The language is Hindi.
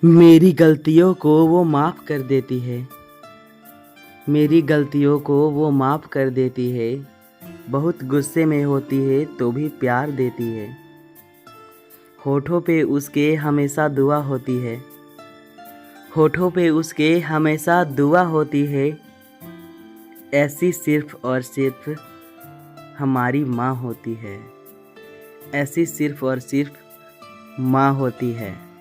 मेरी गलतियों को वो माफ़ कर देती है। मेरी गलतियों को वो माफ़ कर देती है। बहुत गुस्से में होती है तो भी प्यार देती है। होठों पे उसके हमेशा दुआ होती है। होठों पे उसके हमेशा दुआ होती है। ऐसी सिर्फ़ और सिर्फ़ हमारी माँ होती है। ऐसी सिर्फ़ और सिर्फ़ माँ होती है।